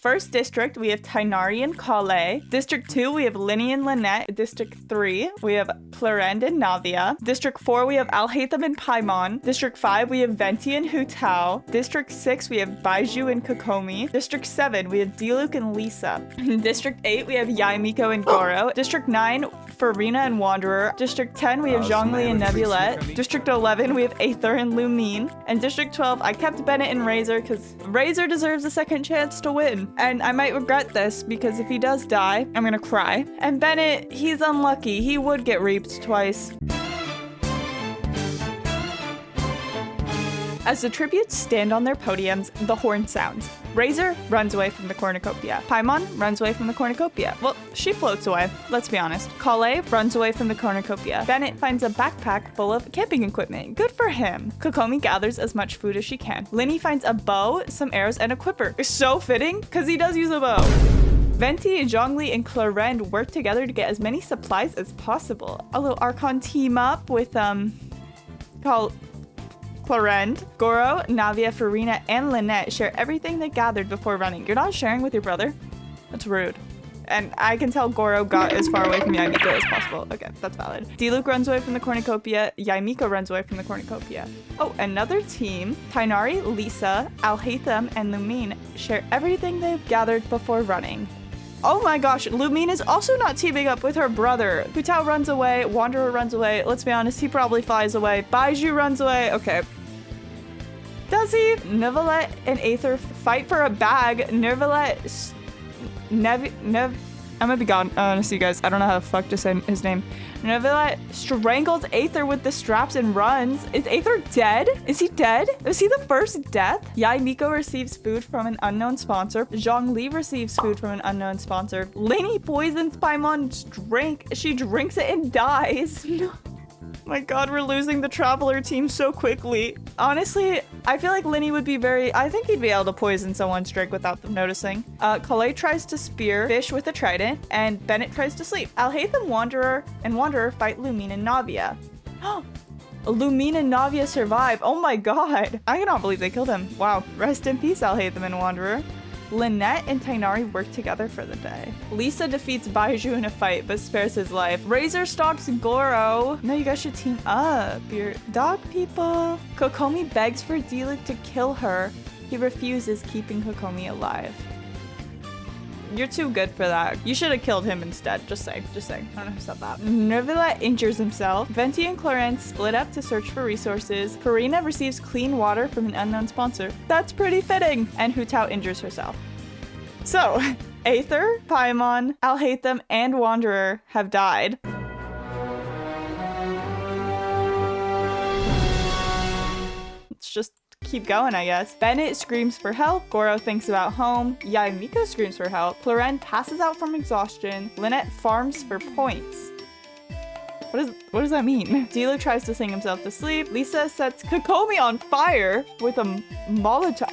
First district, we have Tighnari and Kale. District 2, we have Linny and Lynette. District 3, we have Florend and Navia. District 4, we have Alhaitham and Paimon. District 5, we have Venti and Hu Tao. District 6, we have Baiju and Kokomi. District 7, we have Diluc and Lisa. District 8, we have Yaimiko and Goro. District 9, Farina and Wanderer. District 10, we have Zhongli and Nebulette. District 11, we have Aether and Lumine. And District 12, I kept Bennett and Razor because Razor deserves a second chance to win. And I might regret this because if he does die, I'm gonna cry. And Bennett, he's unlucky. He would get reaped twice. As the tributes stand on their podiums, the horn sounds. Razor runs away from the cornucopia. Paimon runs away from the cornucopia. Well, she floats away, let's be honest. Kale runs away from the cornucopia. Bennett finds a backpack full of camping equipment. Good for him. Kokomi gathers as much food as she can. Linny finds a bow, some arrows, and a quipper. It's so fitting, because he does use a bow. Venti, Zhongli, and Clarend work together to get as many supplies as possible. A little Archon team up with, Clarend, Goro, Navia, Farina, and Lynette share everything they gathered before running. You're not sharing with your brother? That's rude. And I can tell Goro got as far away from Yaimiko as possible. Okay, that's valid. Diluc runs away from the cornucopia. Yaimiko runs away from the cornucopia. Oh, another team. Tighnari, Lisa, Alhaitham, and Lumine share everything they've gathered before running. Oh my gosh, Lumine is also not teaming up with her brother. Hu Tao runs away, Wanderer runs away. Let's be honest, he probably flies away. Baiju runs away. Okay. Does he? Neuvillette and Aether fight for a bag. Neuvillette... I'm gonna be gone. Honestly, you guys, I don't know how the fuck to say his name. Neuvillette strangles Aether with the straps and runs. Is Aether dead? Is he dead? Is he the first death? Yaimiko receives food from an unknown sponsor. Zhongli receives food from an unknown sponsor. Linny poisons Paimon's drink. She drinks it and dies. No. My god, we're losing the Traveler team so quickly. Honestly, I feel like Linny would be I think he'd be able to poison someone's drink without them noticing. Kale tries to spear Fish with a trident, and Bennett tries to sleep. Alhaitham, Wanderer fight Lumine and Navia. Lumine and Navia survive. Oh my god. I cannot believe they killed him. Wow. Rest in peace, Alhaitham and Wanderer. Lynette and Tighnari work together for the day. Lisa defeats Baiju in a fight, but spares his life. Razor stalks Goro. No, you guys should team up. You're dog people. Kokomi begs for Diluc to kill her. He refuses, keeping Kokomi alive. You're too good for that. You should have killed him instead. Just saying. I don't know who said that. Neuvillette injures himself. Venti and Clarence split up to search for resources. Farina receives clean water from an unknown sponsor. That's pretty fitting. And Hu Tao injures herself. So, Aether, Paimon, Alhaitham, and Wanderer have died. It's just keep going, I guess. Bennett screams for help. Goro thinks about home. Yaimiko screams for help. Clarend passes out from exhaustion. Lynette farms for points. What does that mean? Diluc tries to sing himself to sleep. Lisa sets Kokomi on fire with a Molotov.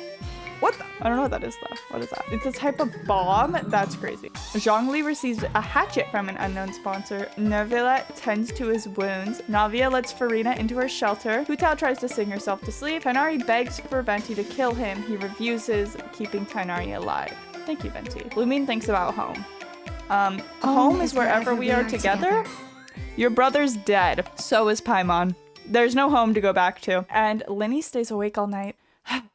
What the? I don't know what that is though. What is that? It's a type of bomb? That's crazy. Zhongli receives a hatchet from an unknown sponsor. Neuvillette tends to his wounds. Navia lets Farina into her shelter. Hu Tao tries to sing herself to sleep. Tighnari begs for Venti to kill him. He refuses, keeping Tighnari alive. Thank you, Venti. Lumine thinks about home. Home is wherever we are together. Your brother's dead. So is Paimon. There's no home to go back to. And Linny stays awake all night.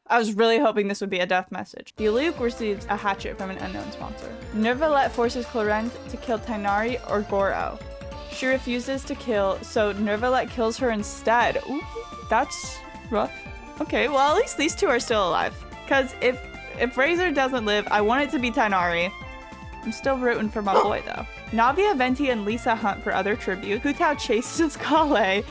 I was really hoping this would be a death message. Diluc receives a hatchet from an unknown sponsor. Neuvillette forces Clarend to kill Tighnari or Goro. She refuses to kill, so Neuvillette kills her instead. Ooh, that's rough. Okay, well, at least these two are still alive. Because if Razor doesn't live, I want it to be Tighnari. I'm still rooting for my boy, though. Navia, Venti, and Lisa hunt for other tribute. Hu Tao chases Kale.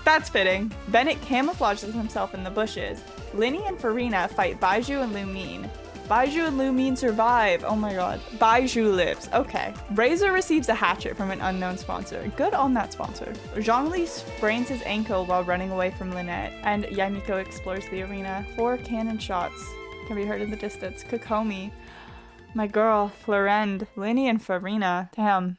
That's fitting. Bennett camouflages himself in the bushes. Linny and Farina fight Baiju and Lumine. Baiju and Lumine survive. Oh my god. Baiju lives. Okay. Razor receives a hatchet from an unknown sponsor. Good on that sponsor. Zhongli sprains his ankle while running away from Lynette, and Yaimiko explores the arena. 4 cannon shots can be heard in the distance. Kokomi. My girl, Florend, Linny, and Farina. Damn.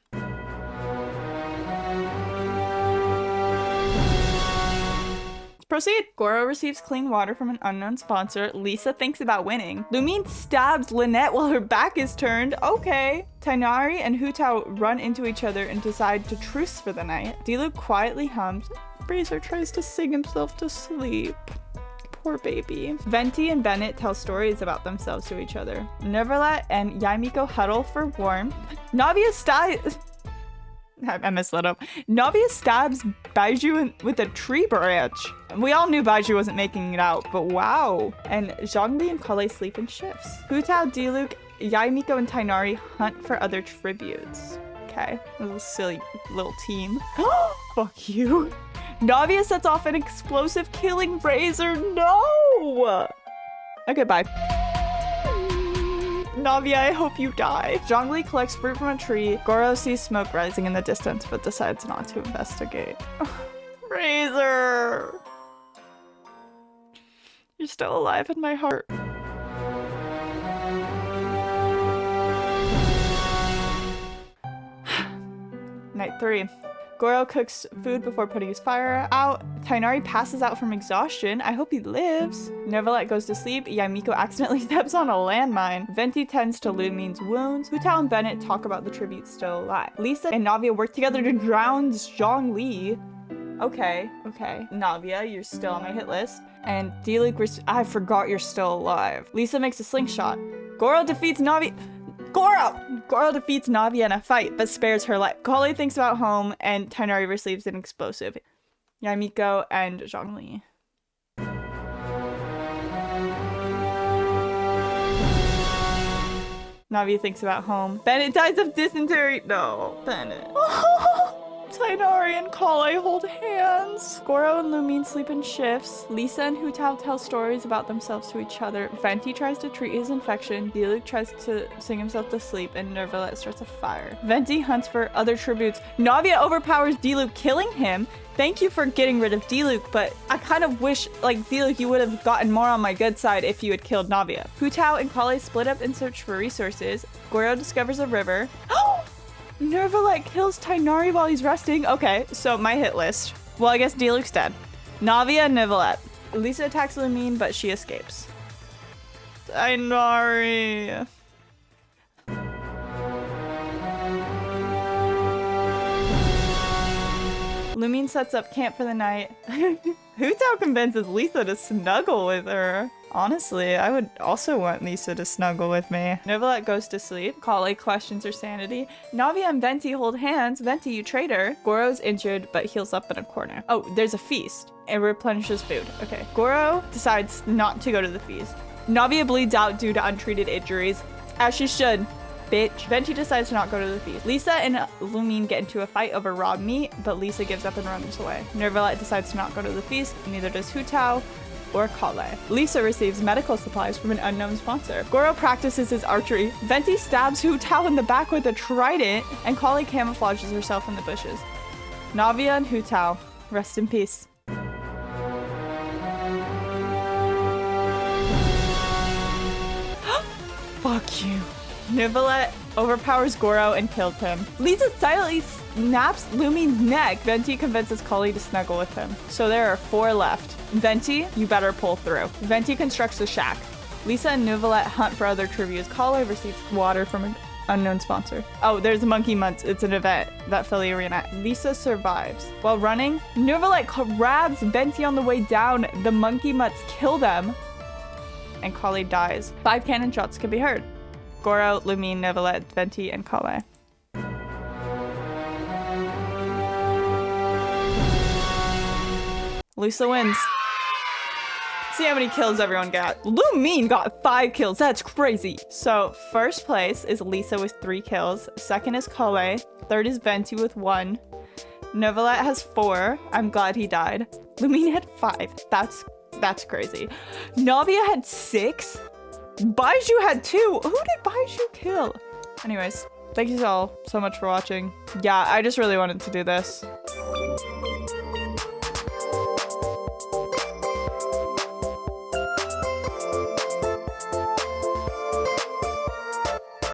Proceed. Goro receives clean water from an unknown sponsor. Lisa thinks about winning. Lumine stabs Lynette while her back is turned. Okay. Tighnari and Hu Tao run into each other and decide to truce for the night. Diluc quietly hums. Bracer tries to sing himself to sleep. Poor baby. Venti and Bennett tell stories about themselves to each other. Neverlet and Yaimiko huddle for warmth. Navia stabs... I messed that up. Navia stabs Baiju with a tree branch. We all knew Baiju wasn't making it out, but wow. And Zhongli and Kale sleep in shifts. Hu Tao, Diluc, Yaimiko, and Tighnari hunt for other tributes. Okay, a little silly little team. Fuck you. Navia sets off an explosive killing razor. No! Okay, bye. Navia, I hope you die. Zhongli collects fruit from a tree. Goro sees smoke rising in the distance, but decides not to investigate. Razor! You're still alive in my heart. Night 3. Goro cooks food before putting his fire out. Tighnari passes out from exhaustion. I hope he lives. Neverlet goes to sleep. Yaimiko accidentally steps on a landmine. Venti tends to Lumine's wounds. Hu Tao and Bennett talk about the tribute still alive. Lisa and Navia work together to drown Zhongli. Okay. Navia, you're still on my hit list. And Diluc, I forgot you're still alive. Lisa makes a slingshot. Goro defeats Navia. Goro defeats Navia in a fight, but spares her life. Kale thinks about home, and Tighnari receives an explosive. Yaimiko and Zhongli. Navia thinks about home. Bennett dies of dysentery. No, Bennett. Tighnari and Kale hold hands. Goro and Lumine sleep in shifts. Lisa and Hu Tao tell stories about themselves to each other. Venti tries to treat his infection. Diluc tries to sing himself to sleep, and Neverlet starts a fire. Venti hunts for other tributes. Navia overpowers Diluc, killing him. Thank you for getting rid of Diluc, but I kind of wish, like, Diluc, you would have gotten more on my good side if you had killed Navia. Hu Tao and Kale split up in search for resources. Goro discovers a river. Neverlet kills Tighnari while he's resting. Okay, so my hit list. Well, I guess Diluc's dead. Navia and Neverlet. Lisa attacks Lumine, but she escapes. Tighnari. Lumine sets up camp for the night. Hu Tao convinces Lisa to snuggle with her. Honestly, I would also want Lisa to snuggle with me. Neverlet goes to sleep. Kale questions her sanity. Navia and Venti hold hands. Venti, you traitor. Goro's injured, but heals up in a corner. Oh, there's a feast. It replenishes food. Okay. Goro decides not to go to the feast. Navia bleeds out due to untreated injuries. As she should. Bitch. Venti decides to not go to the feast. Lisa and Lumine get into a fight over raw meat, but Lisa gives up and runs away. Neverlet decides to not go to the feast. Neither does Hu Tao or Kale. Lisa receives medical supplies from an unknown sponsor. Goro practices his archery. Venti stabs Hu Tao in the back with a trident, and Kale camouflages herself in the bushes. Navia and Hu Tao, rest in peace. Fuck you. Neverlet overpowers Goro and killed him. Lisa silently snaps Lumine's neck. Venti convinces Kale to snuggle with him. So there are 4 left. Venti, you better pull through. Venti constructs a shack. Lisa and Neverlet hunt for other tributes. Kale receives water from an unknown sponsor. Oh, there's Monkey Months. It's an event that Philly Arena. Lisa survives. While running, Neverlet grabs Venti on the way down. The Monkey Mutts kill them, and Kale dies. 5 cannon shots can be heard. Goro, Lumine, Neverlet, Venti, and Kale. Lisa wins. See how many kills everyone got. Lumine got 5 kills. That's crazy. So first place is Lisa with 3 kills. Second is Kale. Third is Venti with 1. Neverlet has 4. I'm glad he died. Lumine had 5. That's crazy. Navia had 6. Baiju had 2. Who did Baiju kill? Anyways, thank you all so much for watching. Yeah, I just really wanted to do this.